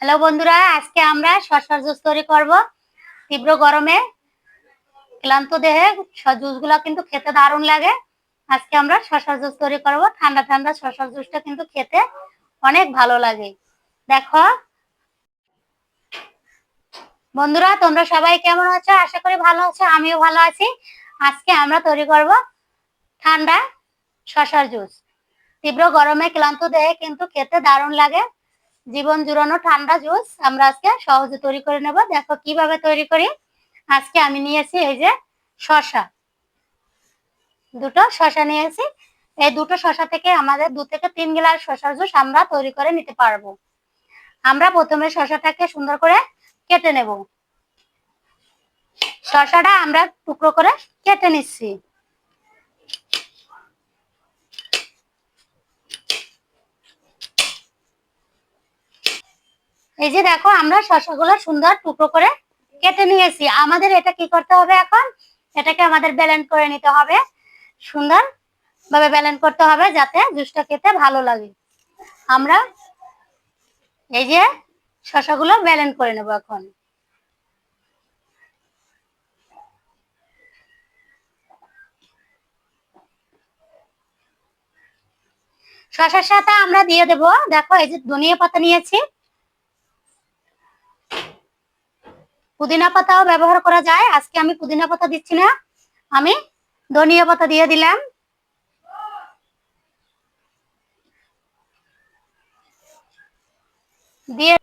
Hello বন্ধুরা, আজকে আমরা শসার জুস তৈরি করব। তীব্র গরমে ক্লান্ত দেহে জুসগুলো কিন্তু খেতে দারুণ লাগে। আজকে আমরা শসার জুস তৈরি করব। ঠান্ডা ঠান্ডা শসার জুসটা কিন্তু খেতে অনেক ভালো লাগে। দেখো বন্ধুরা, তোমরা সবাই কেমন আছো? আশা করি ভালো আছো, আমিও ভালো আছি। আজকে আমরা তৈরি করব ঠান্ডা শসার জুস। তীব্র গরমে ক্লান্ত দেহে কিন্তু খেতে দারুণ লাগে। জীবন জুড়ানো ঠান্ডা জুস আমরা আজকে সহজে তৈরি করে নেব। দেখো কিভাবে তৈরি করি। আজকে আমি নিয়েছি এই যে শসা, দুটো শসা নিয়েছি। এই দুটো শসা থেকে আমাদের 2 থেকে 3 গ্লাস শসার জুস আমরা তৈরি করে নিতে পারবো। আমরা প্রথমে শসাটাকে সুন্দর করে কেটে নেব। শসাটা আমরা টুকরো করে কেটে নিচ্ছি। এই যে দেখো, আমরা শসাগুলো সুন্দর টুকরো করে কেটে নিয়েছি। আমাদের এটা কি করতে হবে এখন? এটাকে আমাদের ব্লেন্ড করে নিতে হবে। সুন্দর ভাবে ব্লেন্ড করতে হবে যাতে জুসটা খেতে ভালো লাগে। আমরা এই যে শসাগুলো ব্লেন্ড করে নেব এখন। শসার সাথে আমরা দিয়ে দেব, দেখো এই যে ধনিয়া পাতা নিয়েছি। পুদিনা পাতাও ব্যবহার করা যায়। আজকে আমি পুদিনা পাতা দিচ্ছি না, আমি ধনিয়া পাতা দিয়ে দিলাম। দিয়ে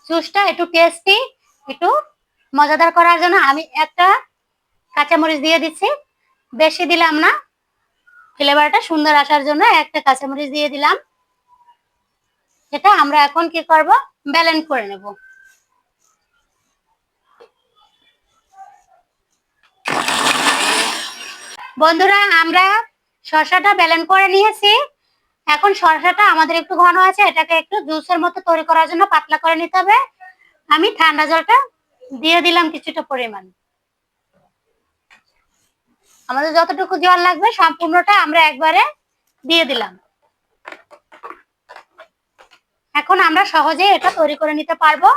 জুসটা একটু টেস্টি, একটু মজাদার করার জন্য আমি একটা কাঁচামরিচ দিয়ে দিচ্ছি। বেশি দিলাম না, ফ্লেভারটা সুন্দর আসার জন্য একটা কাঁচামরিচ দিয়ে দিলাম। এটা আমরা এখন কি করব? ব্লেন্ড করে নেব। বন্ধুরা, আমরা শসাটা ব্লেন্ড করে নিয়েছি। এখন শসাটা আমাদের একটু ঘন আছে, এটাকে একটু জুসের মতো তৈরি করার জন্য পাতলা করে নিতে হবে। আমি ঠান্ডা জলটা দিয়ে দিলাম কিছুটা পরিমাণ। আমাদের যতটুকু জল লাগবে সম্পূর্ণটা আমরা একবারে দিয়ে দিলাম। এখন আমরা সহজে এটা তৈরি করে নিতে পারবো।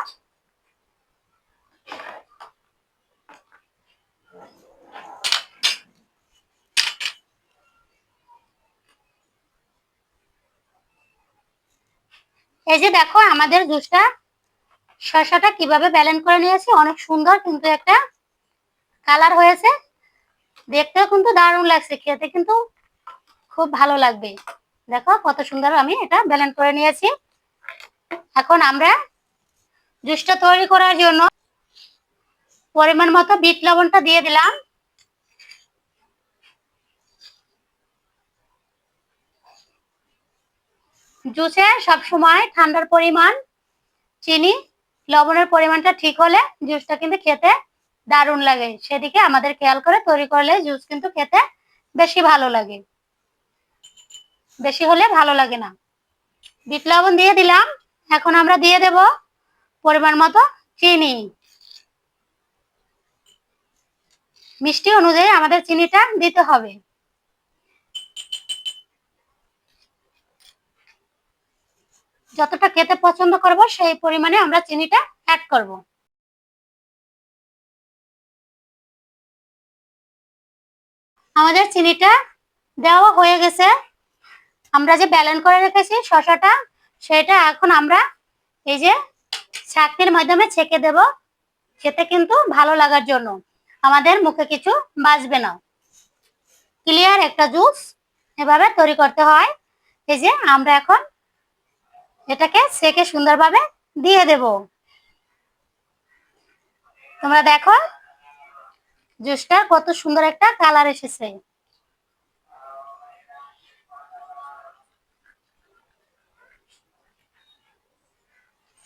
এই যে দেখো, আমাদের জুসটা শসাটা কিভাবে ব্লেন্ড করে নিয়েছি, অনেক সুন্দর কিন্তু একটা কালার হয়েছে। দেখতেও কিন্তু দারুণ লাগছে, খেতে কিন্তু খুব ভালো লাগবে। দেখো কত সুন্দর আমি এটা ব্লেন্ড করে নিয়েছি। এখন আমরা জুসটা তৈরি করার জন্য পরিমাণ মতো বিট লবণটা দিয়ে দিলাম। জুসে সবসময় ঠান্ডার পরিমাণ, চিনি, লবণের পরিমাণটা ঠিক হলে জুসটা কিন্তু খেতে দারুণ লাগে। সেদিকে আমাদের খেয়াল করে তৈরি করলে জুস কিন্তু খেতে বেশি ভালো লাগে, বেশি হলে ভালো লাগে না। বিট লবণ দিয়ে দিলাম। এখন আমরা দিয়ে দেব পরিমাণ মতো চিনি। মিষ্টি অনুযায়ী আমাদের চিনিটা দিতে হবে। যতটা খেতে পছন্দ করব সেই পরিমাণে আমরা চিনিটা অ্যাড করব। আমাদের চিনিটা দেওয়া হয়ে গেছে। আমরা যে ব্লেন্ড করে রেখেছি শসাটা, সেটা এখন আমরা এই যে ছাঁকনির মাধ্যমে ছেঁকে দেব, খেতে কিন্তু ভালো লাগার জন্য। আমাদের মুখে কিছু বাজবে না। ক্লিয়ার একটা জুস এভাবে তৈরি করতে হয়। এই যে আমরা এখন এটাকে ছেঁকে সুন্দরভাবে দিয়ে দেব। তোমরা দেখো জুসটা কত সুন্দর একটা কালার এসেছে।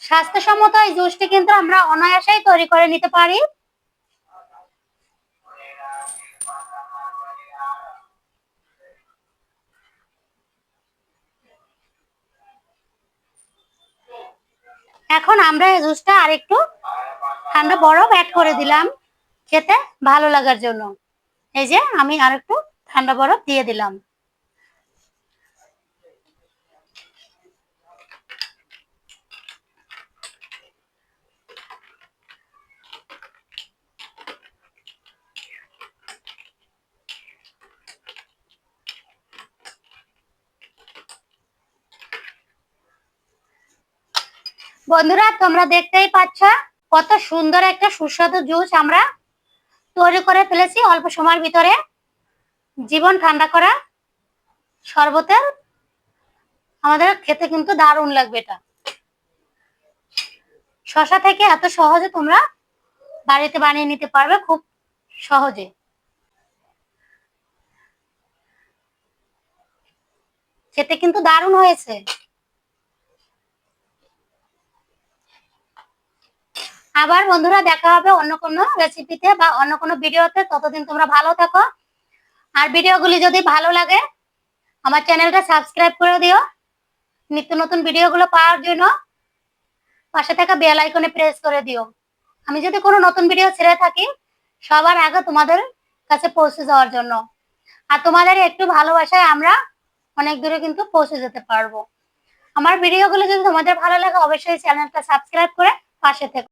স্বাস্থ্যসম্মত এই জুসটি কিন্তু আমরা অনায়াসেই তৈরি করে নিতে পারি। এখন আমরা এই জুসটা আরেকটু ঠান্ডা বরফ অ্যাড করে দিলাম খেতে ভালো লাগার জন্য। এই যে আমি আরেকটু ঠান্ডা বরফ দিয়ে দিলাম। বন্ধুরা তোমরা দেখতেই পাচ্ছ কত সুন্দর একটা সুস্বাদু জুস আমরা তৈরি করে ফেলেছি অল্প সময়ের ভিতরে। জীবন ঠান্ডা করা শরবতের আমাদের খেতে কিন্তু দারুণ লাগবে। এটা শসা থেকে এত সহজে তোমরা বাড়িতে বানিয়ে নিতে পারবে খুব সহজে। খেতে কিন্তু দারুণ হয়েছে। আবার বন্ধুরা দেখা হবে অন্য কোনো রেসিপিতে বা অন্য কোনো ভিডিওতে। ততদিন তোমরা ভালো থাকো। আর ভিডিওগুলি যদি ভালো লাগে আমার চ্যানেলটা সাবস্ক্রাইব করে দিও নিত্য নতুন ভিডিওগুলো পাওয়ার জন্য। পাশে থাকা বেল আইকনে প্রেস করে দিও। আমি যদি কোনো নতুন ভিডিও ছেড়ে থাকি সবার আগে তোমাদের কাছে পৌঁছে যাওয়ার জন্য। আর তোমাদের একটু ভালোবাসায় আমরা অনেক দূরে কিন্তু পৌঁছে যেতে পারবো। আমার ভিডিওগুলো যদি তোমাদের ভালো লাগে অবশ্যই চ্যানেলটা সাবস্ক্রাইব করে পাশে থেকো।